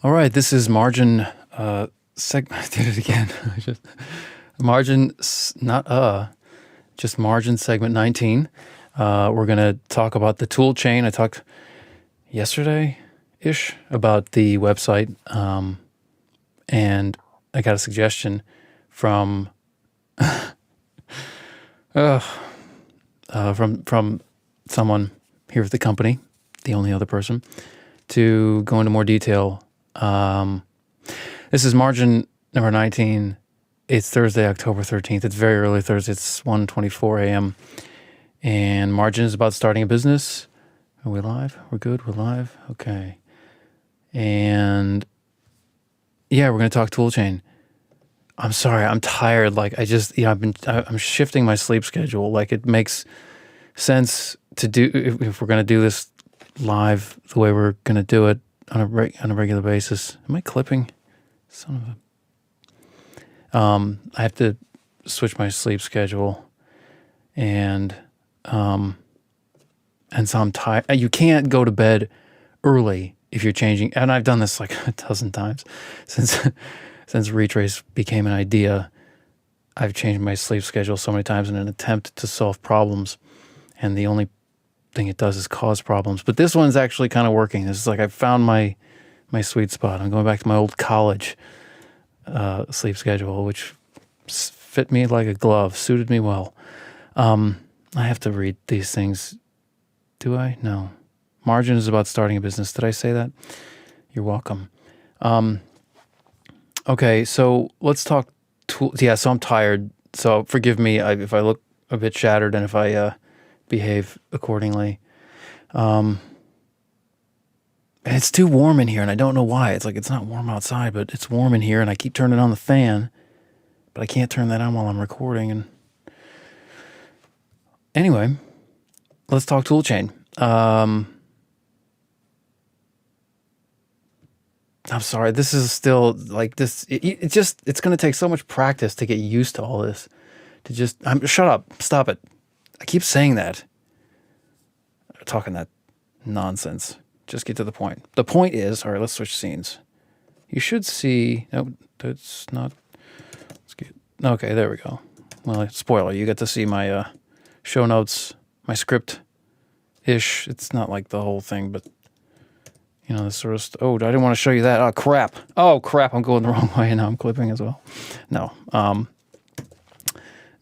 All right, this is margin I did it again. Margin, just margin segment 19. We're going to talk about the Toolchain. I talked yesterday-ish about the website, and I got a suggestion from from someone here at the company, the only other person, to go into more detail. This is margin number 19. It's Thursday, October 13th. It's very early Thursday. It's 1:24 a.m. And margin is about starting a business. Are we live? We're good? We're live? Okay. And yeah, we're going to talk Toolchain. I'm sorry. I'm tired. Like I'm shifting my sleep schedule. Like it makes sense to do, if we're going to do this live the way we're going to do it on a regular basis. Am I clipping? Son of a... I have to switch my sleep schedule, and so I'm tired. You can't go to bed early if you're changing, and I've done this like a dozen times since Retraice became an idea. I've changed my sleep schedule so many times in an attempt to solve problems, and the only thing it does is cause problems. But this one's actually kind of working. This is like I've found my sweet spot. I'm going back to my old college sleep schedule, which fit me like a glove, suited me well. I have to read these things. Do I? No. Margin is about starting a business. Did I say that? You're welcome. Okay, so let's talk tools. Yeah, so I'm tired. So forgive me if I look a bit shattered and if I behave accordingly. And it's too warm in here, and I don't know why. It's like it's not warm outside, but it's warm in here, and I keep turning on the fan, but I can't turn that on while I'm recording. And anyway, let's talk Toolchain. I'm sorry. This is still like this. It's going to take so much practice to get used to all this. Shut up. Stop it. I keep saying that. I'm talking that nonsense. Just get to the point. The point is, all right, let's switch scenes. You should see, no, that's not, let's get, okay, there we go. Well, spoiler, you get to see my show notes, my script-ish. It's not like the whole thing, but, you know, this sort of, I didn't want to show you that. Oh, crap, I'm going the wrong way, and now I'm clipping as well. No,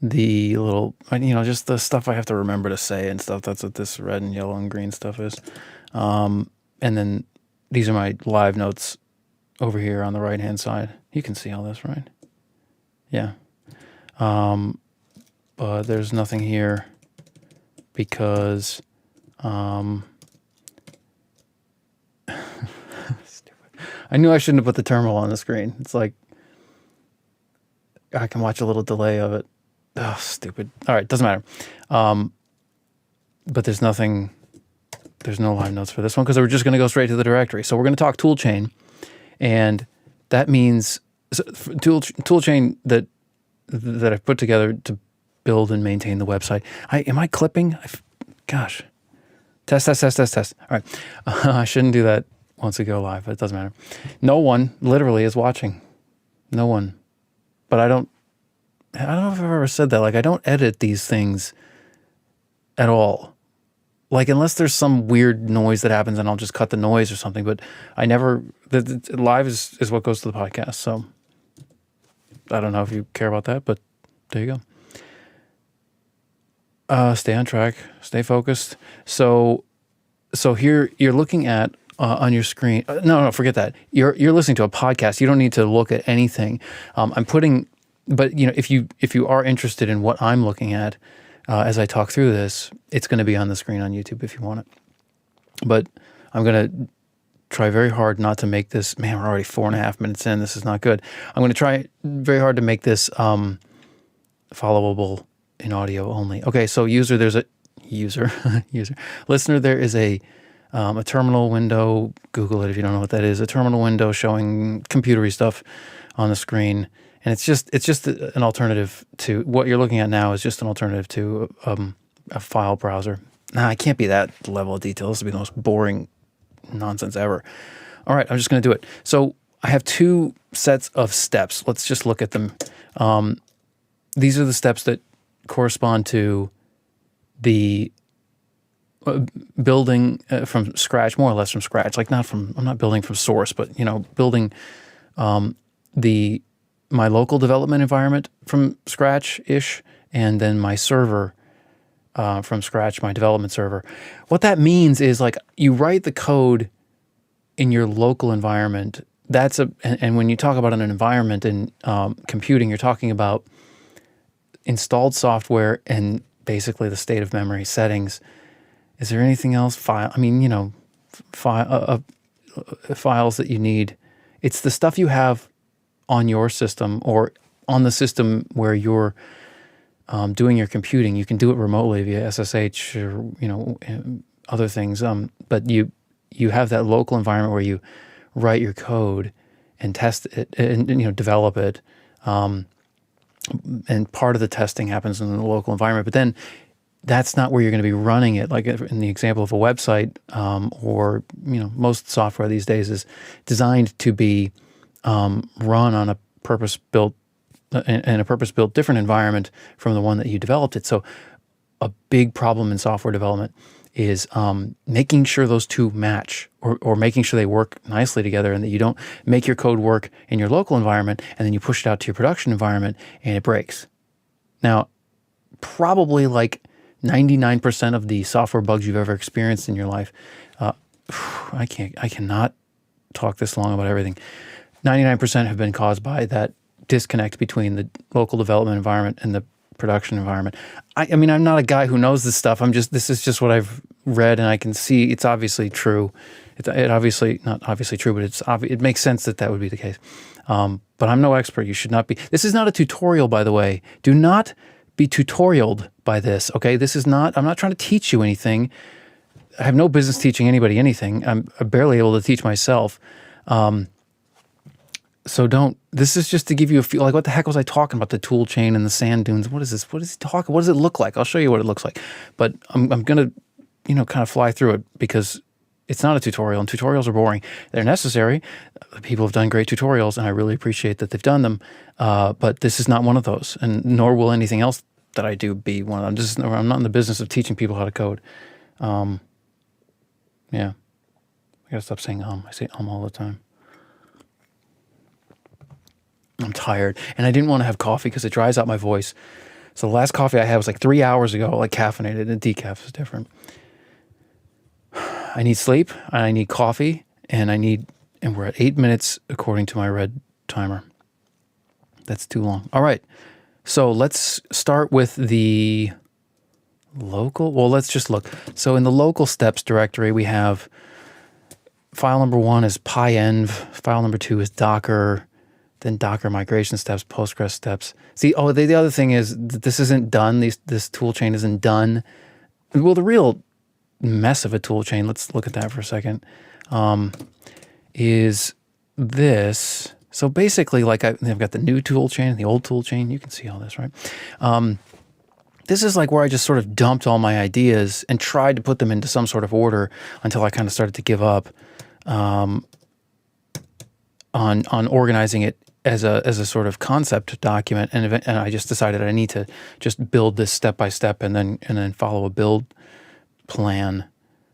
the little, just the stuff I have to remember to say and stuff. That's what this red and yellow and green stuff is. And then these are my live notes over here on the right-hand side. You can see all this, right? Yeah. But there's nothing here because, stupid. I knew I shouldn't have put the terminal on the screen. It's like, I can watch a little delay of it. Oh, stupid. All right, doesn't matter. But there's no live notes for this one because we're just going to go straight to the directory. So we're going to talk Toolchain, and that means Toolchain that I've put together to build and maintain the website. Am I clipping? Gosh. Test. All right. I shouldn't do that once we go live, but it doesn't matter. No one literally is watching. No one. But I don't know if I've ever said that. Like, I don't edit these things at all. Like, unless there's some weird noise that happens and I'll just cut the noise or something. But I never, live is what goes to the podcast. So I don't know if you care about that, but there you go. Stay on track, stay focused. So here you're looking at, on your screen. No, forget that. You're listening to a podcast. You don't need to look at anything. But if you are interested in what I'm looking at, as I talk through this, it's going to be on the screen on YouTube if you want it. But I'm going to try very hard not to make this, man, we're already 4.5 minutes in. This is not good. I'm going to try very hard to make this followable in audio only. Okay, so listener, there is a terminal window. Google it if you don't know what that is. A terminal window showing computery stuff on the screen. And it's just an alternative to what you're looking at now is just an alternative to a file browser. Nah, I can't be that level of detail. This would be the most boring nonsense ever. All right, I'm just going to do it. So I have two sets of steps. Let's just look at them. These are the steps that correspond to the building from scratch, more or less from scratch. Like I'm not building from source, but building my local development environment from scratch-ish, and then my server from scratch, my development server. What that means is like you write the code in your local environment. And when you talk about an environment in computing, you're talking about installed software and basically the state of memory settings. Is there anything else? Files that you need. It's the stuff you have on your system or on the system where you're doing your computing. You can do it remotely via SSH or other things. But you have that local environment where you write your code and test it and develop it. And part of the testing happens in the local environment. But then that's not where you're going to be running it. Like in the example of a website, or most software these days is designed to be run on a purpose-built different environment from the one that you developed it. So a big problem in software development is making sure those two match, or making sure they work nicely together, and that you don't make your code work in your local environment and then you push it out to your production environment and it breaks. Now, probably like 99% of the software bugs you've ever experienced in your life, I cannot talk this long about everything. 99% have been caused by that disconnect between the local development environment and the production environment. I mean, I'm not a guy who knows this stuff. This is just what I've read, and I can see it's obviously true. It obviously not obviously true, but it makes sense that would be the case. But I'm no expert. You should not be. This is not a tutorial, by the way. Do not be tutorialed by this. Okay, I'm not trying to teach you anything. I have no business teaching anybody anything. I'm barely able to teach myself. So this is just to give you a feel, like what the heck was I talking about? The Toolchain and the sand dunes. What is this? What is he talking? What does it look like? I'll show you what it looks like. But I'm going to, kind of fly through it because it's not a tutorial, and tutorials are boring. They're necessary. People have done great tutorials, and I really appreciate that they've done them. But this is not one of those, and nor will anything else that I do be one of them. I'm not in the business of teaching people how to code. Yeah. I got to stop saying I say all the time. I'm tired, and I didn't want to have coffee because it dries out my voice. So the last coffee I had was like 3 hours ago, like caffeinated, and decaf is different. I need sleep, and I need coffee, and we're at 8 minutes according to my red timer. That's too long. All right, so let's start with the local. Well, let's just look. So in the local steps directory, we have file number 1 is pyenv, file number 2 is Docker, then Docker migration steps, Postgres steps. See, the other thing is that this isn't done. This toolchain isn't done. Well, the real mess of a toolchain, let's look at that for a second, is this. So basically, like I've got the new toolchain and the old toolchain. You can see all this, right? This is like where I just sort of dumped all my ideas and tried to put them into some sort of order until I kind of started to give up on organizing it as a sort of concept document, and I just decided I need to just build this step by step and then follow a build plan.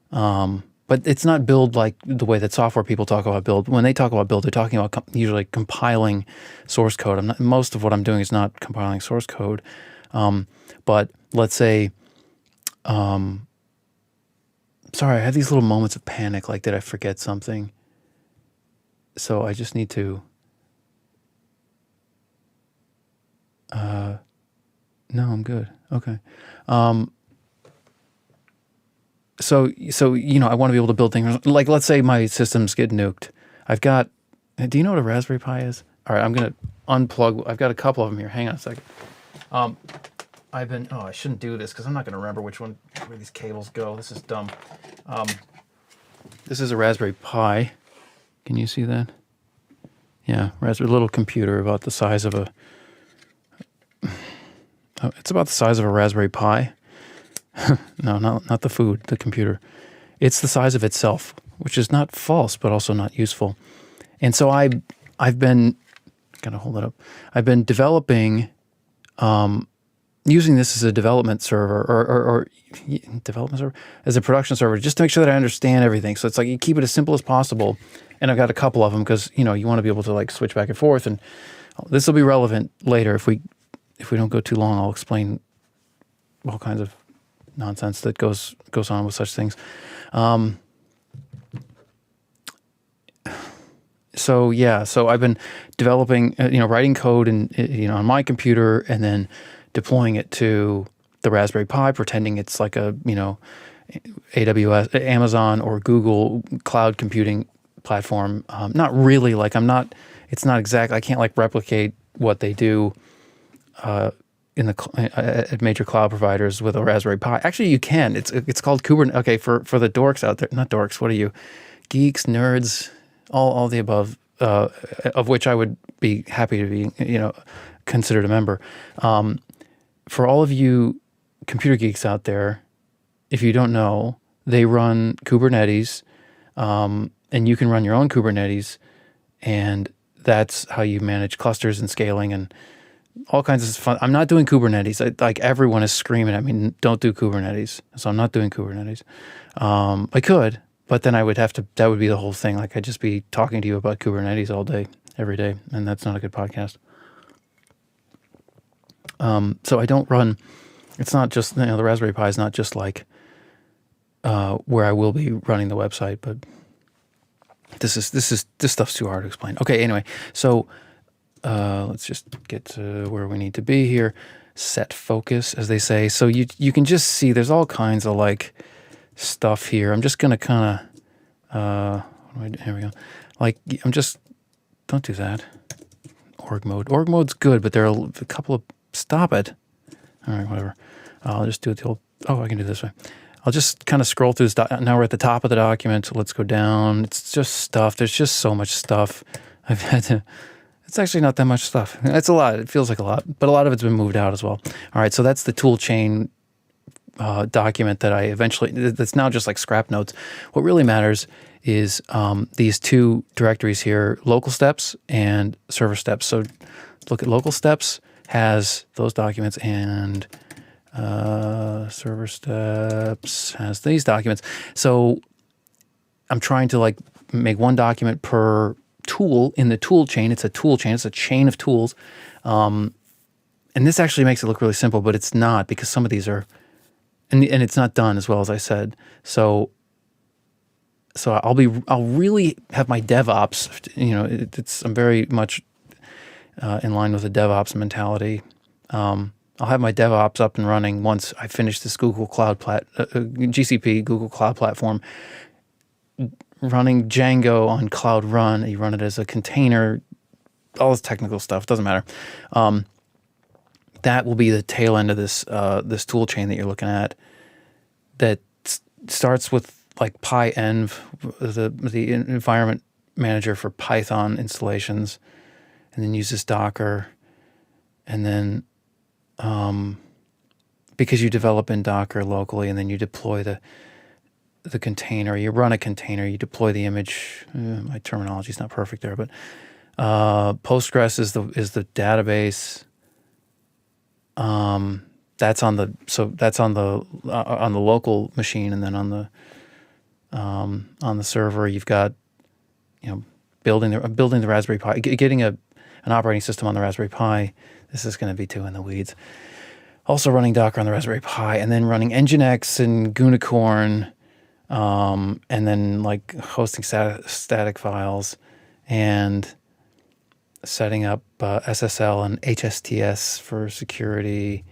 But it's not build like the way that software people talk about build. When they talk about build, they're talking about usually compiling source code. Most of what I'm doing is not compiling source code. But let's say, sorry, I had these little moments of panic, like did I forget something? So I just need to, no, I'm good. Okay. So I want to be able to build things like, let's say my systems get nuked. Do you know what a Raspberry Pi is? All right, I'm going to unplug. I've got a couple of them here. Hang on a second. I shouldn't do this because I'm not going to remember where these cables go. This is dumb. This is a Raspberry Pi. Can you see that? Yeah, Raspberry, little computer about the size of it's about the size of a Raspberry Pi. No, not the food, the computer. It's the size of itself, which is not false, but also not useful. And so I've been, gotta hold it up. I've been developing, using this as a development server or development server as a production server, just to make sure that I understand everything. So it's like you keep it as simple as possible. And I've got a couple of them because, you want to be able to like switch back and forth. And this will be relevant later. If we don't go too long, I'll explain all kinds of nonsense that goes on with such things. So I've been developing, writing code and on my computer and then deploying it to the Raspberry Pi, pretending it's like a AWS, Amazon, or Google cloud computing platform. Not really. Like it's not exact. I can't like replicate what they do at major cloud providers with a Raspberry Pi. Actually, you can. It's called Kubernetes. Okay, for the dorks out there, not dorks. What are you, geeks, nerds, all the above, of which I would be happy to be, considered a member. For all of you computer geeks out there, if you don't know, they run Kubernetes, and you can run your own Kubernetes, and that's how you manage clusters and scaling and all kinds of fun. I'm not doing Kubernetes. Like everyone is screaming at me, don't do Kubernetes. So I'm not doing Kubernetes. I could, but then I would have to, that would be the whole thing. Like I'd just be talking to you about Kubernetes all day, every day. And that's not a good podcast. So I don't run, it's not just, the Raspberry Pi is not just like where I will be running the website, but this stuff's too hard to explain. Okay, anyway, so let's just get to where we need to be here. Set focus, as they say. So you can just see there's all kinds of like stuff here. I'm just gonna kind of here we go. Like don't do that. Org mode. Org mode's good, but there are a couple of, stop it. All right, whatever. I'll just do it the old, I can do it this way. I'll just kind of scroll through this. Now we're at the top of the document. So let's go down. It's just stuff. There's just so much stuff. I've had to, it's actually not that much stuff. It's a lot. It feels like a lot, but a lot of it's been moved out as well. All right, so that's the Toolchain document that I eventually, that's now just like scrap notes. What really matters is these two directories here, local steps and server steps. So look at local steps has those documents, and server steps has these documents. So I'm trying to like make one document per tool in the tool chain. It's a tool chain. It's a chain of tools. And this actually makes it look really simple, but it's not, because some of these are, and it's not done as well as I said. So I'll really have my DevOps, I'm very much in line with the DevOps mentality. I'll have my DevOps up and running once I finish this Google Cloud GCP, Google Cloud Platform, running Django on Cloud Run. You run it as a container, all this technical stuff, doesn't matter. That will be the tail end of this tool chain that you're looking at, that starts with like PyEnv, the environment manager for Python installations, and then uses Docker, and then because you develop in Docker locally, and then you deploy the container, you run a container, you deploy the image. My terminology is not perfect there, but Postgres is the database. That's on the local machine, and then on the server you've got building the Raspberry Pi, getting an operating system on the Raspberry Pi. This is going to be too in the weeds. Also running Docker on the Raspberry Pi, and then running Nginx and Gunicorn, and then like hosting static files, and setting up SSL and HSTS for security.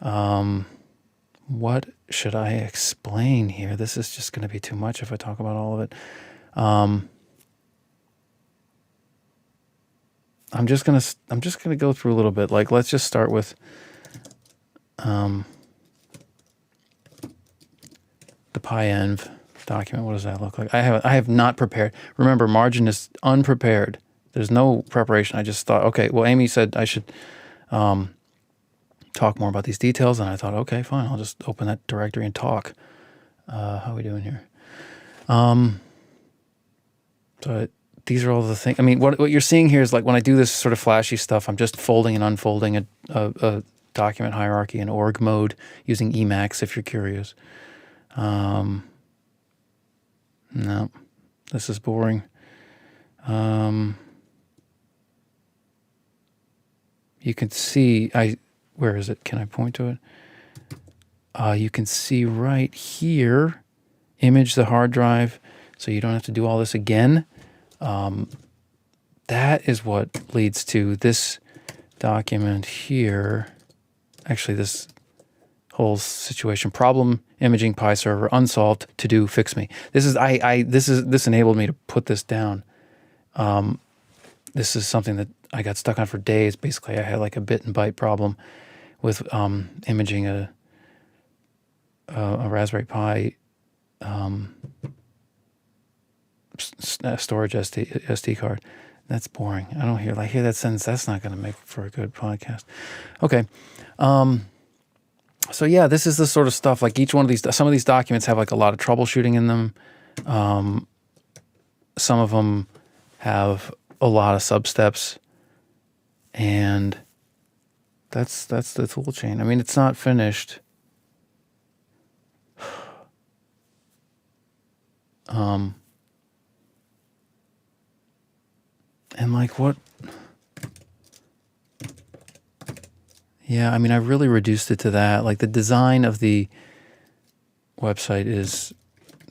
What should I explain here? This is just going to be too much if I talk about all of it. I'm just gonna go through a little bit. Like, let's just start with the PyEnv document. What does that look like? I have not prepared. Remember, margin is unprepared. There's no preparation. I just thought, okay, well, Amy said I should talk more about these details, and I thought, okay, fine, I'll just open that directory and talk. How are we doing here? So these are all the things. I mean, what you're seeing here is like when I do this sort of flashy stuff, I'm just folding and unfolding a document hierarchy in org mode using Emacs, if you're curious. No, this is boring. You can see, where is it? Can I point to it? You can see right here, image the hard drive, so you don't have to do all this again. That is what leads to this document here. Actually, this whole situation: problem imaging Pi server unsolved, to do fix me. This enabled me to put this down. This is something that I got stuck on for days. Basically, I had like a bit and byte problem with imaging a Raspberry Pi storage SD card. That's boring. I don't hear that sentence. That's not going to make for a good podcast. Okay. So yeah, this is the sort of stuff, like each one of these, some of these documents have like a lot of troubleshooting in them. Some of them have a lot of substeps, and that's the Toolchain. I mean, it's not finished. And like what? Yeah, I mean, I really reduced it to that. Like the design of the website is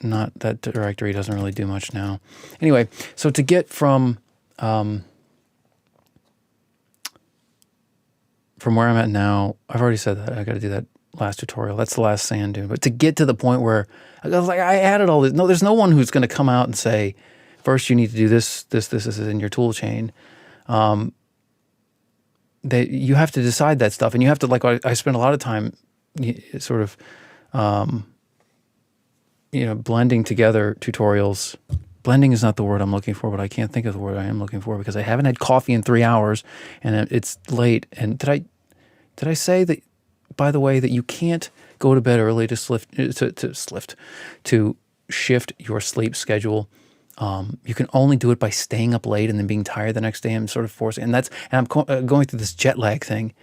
not, that directory doesn't really do much now. Anyway, so to get from where I'm at now, I've already said that I got to do that last tutorial. That's the last sand dune. But to get to the point where I was like, I added all this. No, there's no one who's going to come out and say, first you need to do this is in your tool chain. You have to decide that stuff, and you have to, like, I spend a lot of time sort of, blending together tutorials. Blending is not the word I'm looking for, but I can't think of the word I am looking for because I haven't had coffee in 3 hours and it's late. And did I say that, by the way, that you can't go to bed early to shift your sleep schedule? You can only do it by staying up late and then being tired the next day and sort of forcing. And I'm going through this jet lag thing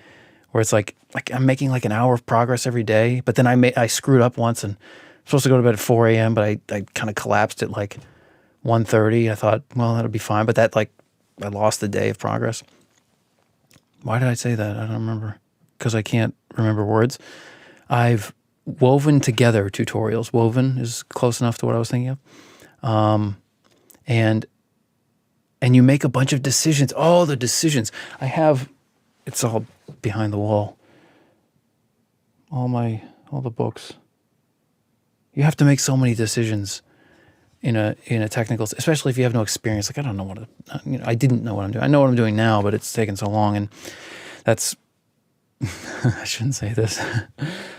where it's like I'm making like an hour of progress every day, but then I screwed up once and I'm supposed to go to bed at 4 a.m., but I kind of collapsed at like 1:30. I thought, well, that'll be fine. But that, like, I lost the day of progress. Why did I say that? I don't remember. Because I can't remember words. I've woven together tutorials. Woven is close enough to what I was thinking of. And you make a bunch of decisions. Oh, the decisions. It's all behind the wall. All the books. You have to make so many decisions in a technical, especially if you have no experience. Like, I don't know I didn't know what I'm doing. I know what I'm doing now, but it's taken so long, and that's, I shouldn't say this.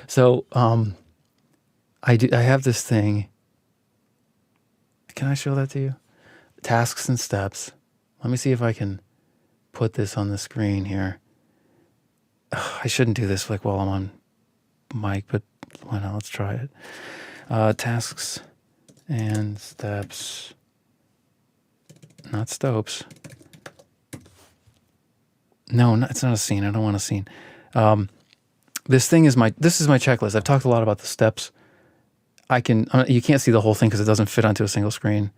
So, I have this thing. Can I show that to you? Tasks and steps. Let me see if I can put this on the screen here. I shouldn't do this like while I'm on mic, but why not? Let's try it. Tasks and steps, not stopes. No, it's not a scene. I don't want a scene. This is my checklist. I've talked a lot about the steps. You can't see the whole thing because it doesn't fit onto a single screen.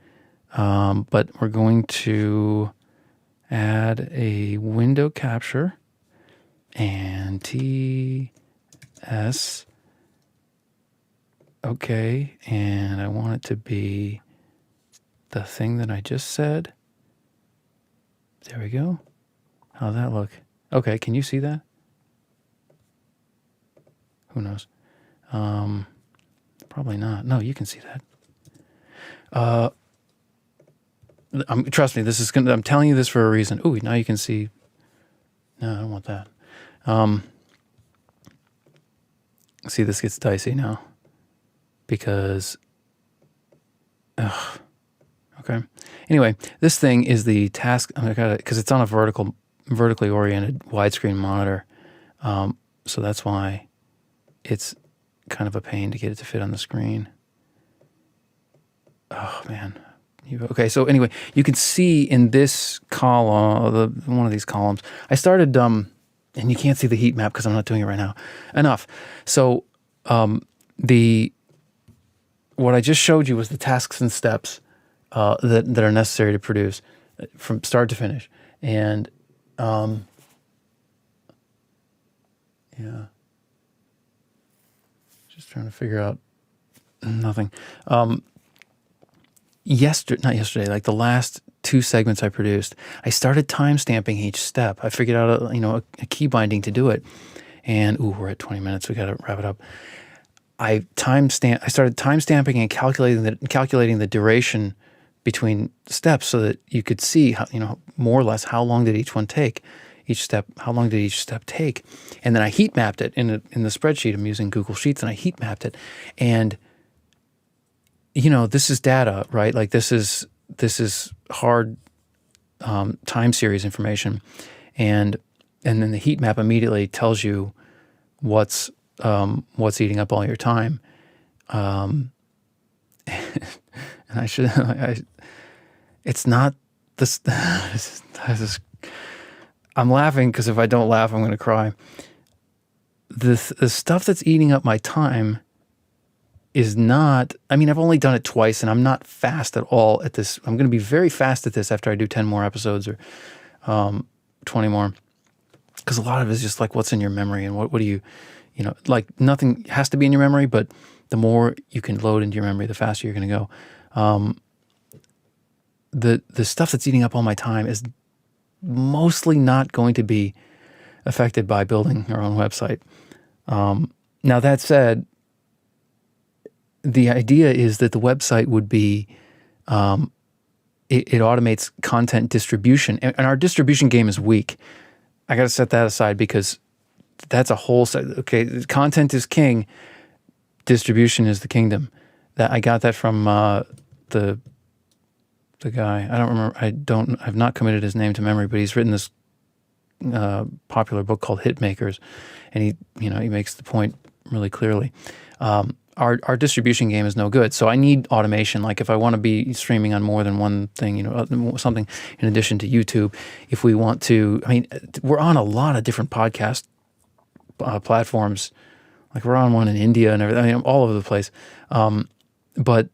But we're going to add a window capture and TS. Okay, and I want it to be the thing that I just said. There we go. How's that look? Okay, can you see that? Who knows? Probably not. No, you can see that. Trust me, I'm telling you this for a reason. Ooh, now you can see. No, I don't want that. See, this gets dicey now. Because, okay. Anyway, this thing is the task. Because it's on a vertically oriented widescreen monitor. So that's why it's kind of a pain to get it to fit on the screen. Oh man, Okay, so anyway, you can see in this column, one of these columns, I started, and you can't see the heat map because I'm not doing it right now. Enough. So what I just showed you was the tasks and steps that are necessary to produce from start to finish. And yeah, just trying to figure out nothing. Not yesterday, like the last 2 segments I produced, I started timestamping each step. I figured out a key binding to do it. And we're at 20 minutes. We got to wrap it up. I started timestamping and calculating the duration between steps so that you could see how, more or less how long did each one take, how long did each step take, and then I heat mapped it in the spreadsheet. I'm using Google Sheets, and I heat mapped it, and this is data, right? Like this is hard time series information, and then the heat map immediately tells you what's eating up all your time. And it's not this. I'm laughing because if I don't laugh, I'm going to cry. The stuff that's eating up my time is not, I've only done it twice and I'm not fast at all at this. I'm going to be very fast at this after I do 10 more episodes or 20 more. Because a lot of it is just like what's in your memory and what do you, like nothing has to be in your memory, but the more you can load into your memory, the faster you're going to go. The stuff that's eating up all my time is mostly not going to be affected by building our own website. Now that said, the idea is that the website would be, it automates content distribution, and our distribution game is weak. I got to set that aside because that's a whole set. Okay, content is king, distribution is the kingdom. That I got that from the guy. I don't remember. I've not committed his name to memory, but he's written this popular book called Hitmakers, and he makes the point really clearly. Our distribution game is no good, so I need automation. Like if I want to be streaming on more than one thing, something in addition to YouTube. If we want to, we're on a lot of different podcast platforms. Like we're on one in India and everything. All over the place. But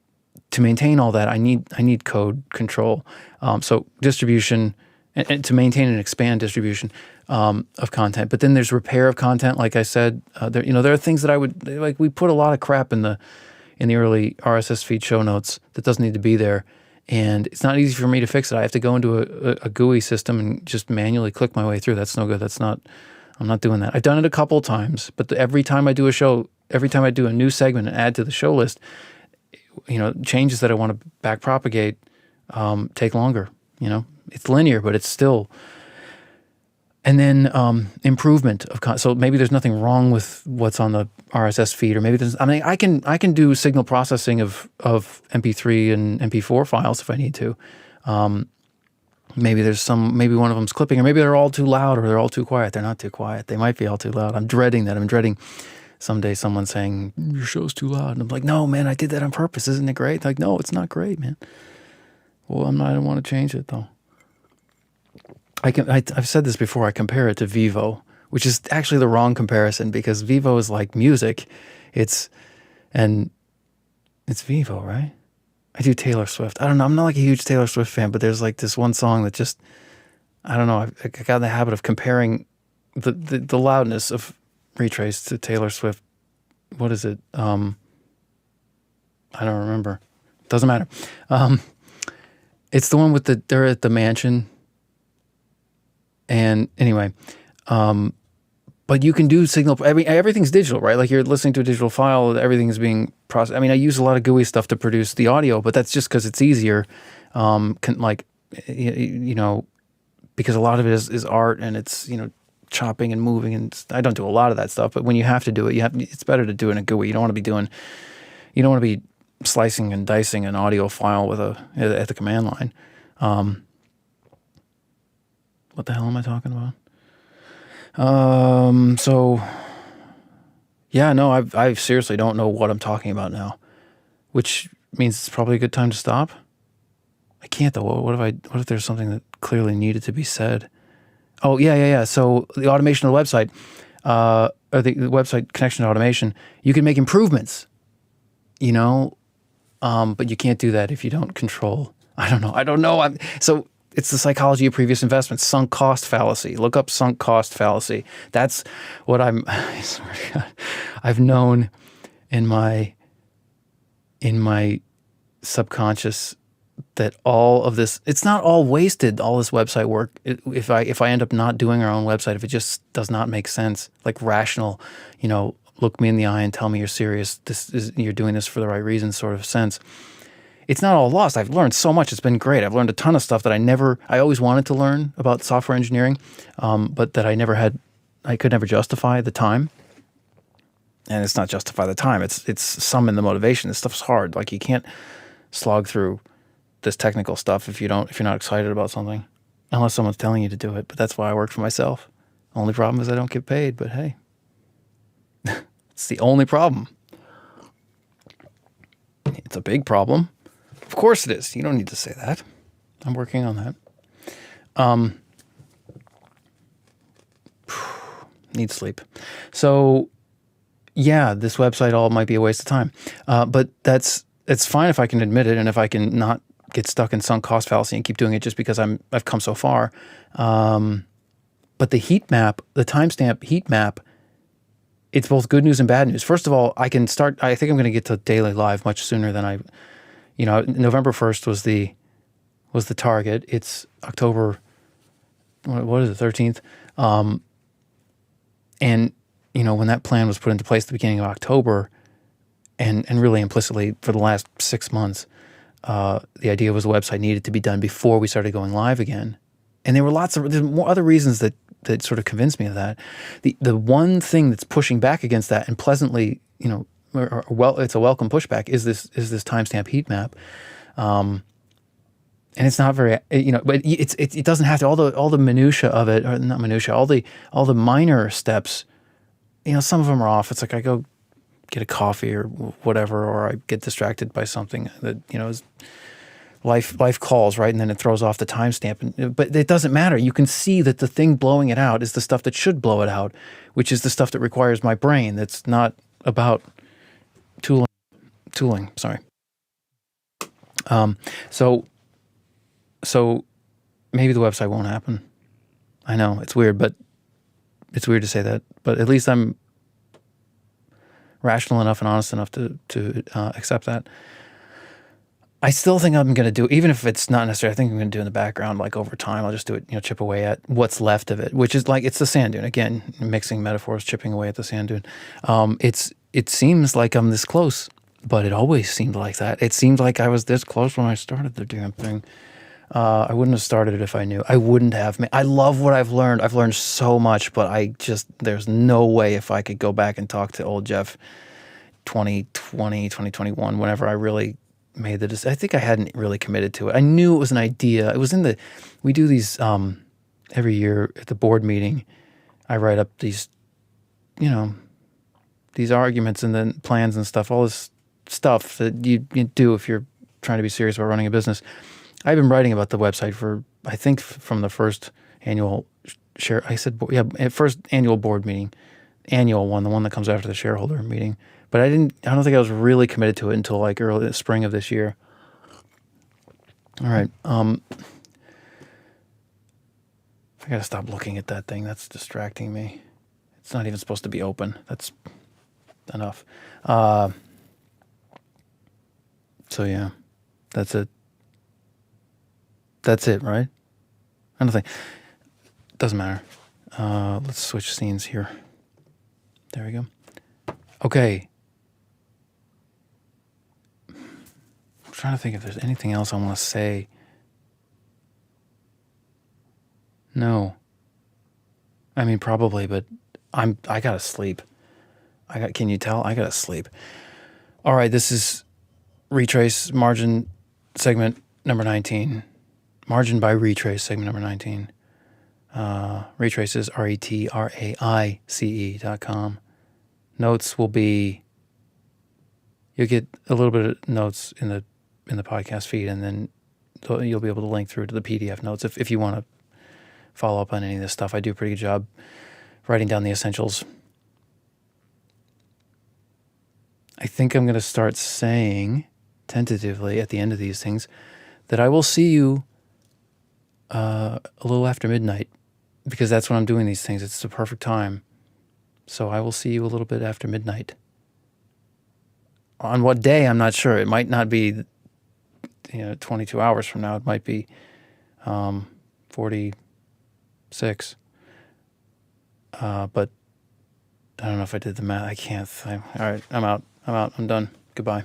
to maintain all that, I need code control. So distribution and to maintain and expand distribution of content. But then there's repair of content. Like I said, there are things that I would like. We put a lot of crap in the early RSS feed show notes that doesn't need to be there, and it's not easy for me to fix it. I have to go into a GUI system and just manually click my way through. That's no good. I'm not doing that. I've done it a couple of times, but every time I do a new segment and add to the show list, changes that I want to back propagate take longer. It's linear, but it's still. And then improvement of so maybe there's nothing wrong with what's on the RSS feed, or maybe there's. I can do signal processing of MP3 and MP4 files if I need to. Maybe maybe one of them's clipping, or maybe they're all too loud, or they're all too quiet. They're not too quiet. They might be all too loud. I'm dreading that. I'm dreading someday someone saying your show's too loud, and I'm like, no, man, I did that on purpose. Isn't it great? Like, no, it's not great, man. Well, I don't want to change it though. I've said this before. I compare it to Vivo, which is actually the wrong comparison because Vivo is like music. It's Vivo, right? I do Taylor Swift. I don't know. I'm not like a huge Taylor Swift fan, but there's like this one song that just, I don't know. I got in the habit of comparing the loudness of Retraice to Taylor Swift. What is it? I don't remember. Doesn't matter. It's the one with they're at the mansion. And anyway, but you can do signal. Everything's digital, right? Like you're listening to a digital file. Everything is being processed. I use a lot of GUI stuff to produce the audio, but that's just because it's easier. Because a lot of it is art and it's chopping and moving, and I don't do a lot of that stuff. But when you have to do it, it's better to do it in a GUI. You don't want to be slicing and dicing an audio file at the command line. What the hell am I talking about? I seriously don't know what I'm talking about now, which means it's probably a good time to stop. I can't though. What if there's something that clearly needed to be said? Oh, yeah. So the automation of the website, or the website connection to automation, you can make improvements, but you can't do that if you don't control. I don't know. So it's the psychology of previous investments, sunk cost fallacy. Look up sunk cost fallacy. That's what I swear to God, I've known in my subconscious that all of this, it's not all wasted, all this website work. If I end up not doing our own website, if it just does not make sense, like rational, look me in the eye and tell me you're serious, you're doing this for the right reasons sort of sense, it's not all lost. I've learned so much. It's been great. I've learned a ton of stuff that I always wanted to learn about software engineering, but that I could never justify the time. And it's not justify the time. It's some in the motivation. This stuff's hard. Like, you can't slog through this technical stuff if you're not excited about something, unless someone's telling you to do it. But that's why I work for myself. Only problem is I don't get paid, but hey, it's the only problem. It's a big problem. Of course it is. You don't need to say that. I'm working on that. Need sleep. So yeah, this website all might be a waste of time. But it's fine if I can admit it, and if I can not get stuck in sunk cost fallacy and keep doing it just because I've come so far. But the heat map, the timestamp heat map, it's both good news and bad news. First of all, I think I'm going to get to daily live much sooner than November 1st was the target. It's October, what is it, 13th? And when that plan was put into place at the beginning of October, and really implicitly for the last 6 months, the idea was the website needed to be done before we started going live again. And there's more other reasons that sort of convinced me of that. The one thing that's pushing back against that, and pleasantly, it's a welcome pushback, is this timestamp heat map. And it's not very, but it doesn't have to, all the minutia of it, or not minutia, all the minor steps, some of them are off. It's like I go get a coffee or whatever, or I get distracted by something that, is life calls, right? And then it throws off the timestamp. But it doesn't matter. You can see that the thing blowing it out is the stuff that should blow it out, which is the stuff that requires my brain. That's not about tooling. Sorry. So maybe the website won't happen. I know it's weird, but it's weird to say that. But at least I'm rational enough and honest enough to accept that. I still think I'm going to do, even if it's not necessary, I think I'm going to do in the background, like over time, I'll just do it, chip away at what's left of it, which is like, it's the sand dune. Again, mixing metaphors, chipping away at the sand dune. It seems like I'm this close, but it always seemed like that. It seemed like I was this close when I started the damn thing. I wouldn't have started it if I knew. I wouldn't have. I love what I've learned. I've learned so much, but there's no way if I could go back and talk to old Jeff 2020, 2021, whenever I really made the decision. I think I hadn't really committed to it. I knew it was an idea. It was we do these every year at the board meeting. I write up these arguments and then plans and stuff, all this stuff that you do if you're trying to be serious about running a business. I've been writing about the website for, I think, from the first annual first annual board meeting, the one that comes after the shareholder meeting. But I don't think I was really committed to it until like early spring of this year. All right. I got to stop looking at that thing. That's distracting me. It's not even supposed to be open. That's enough. So yeah, that's it. That's it, right? I don't think. Doesn't matter. Let's switch scenes here. There we go. Okay. I'm trying to think if there's anything else I want to say. No. I mean, probably, but I gotta sleep. Can you tell? I gotta sleep. All right, this is Retraice margin segment number 19. Margin by Retraice segment number 19. Retraice is RETRAICE.com. Notes will be, you'll get a little bit of notes in the podcast feed, and then you'll be able to link through to the PDF notes if you want to follow up on any of this stuff. I do a pretty good job writing down the essentials. I think I'm going to start saying tentatively at the end of these things that I will see you a little after midnight, because that's when I'm doing these things. It's the perfect time. So I will see you a little bit after midnight. On what day, I'm not sure. It might not be 22 hours from now. It might be 46. But I don't know if I did the math. I can't. All right, I'm out. I'm done. Goodbye.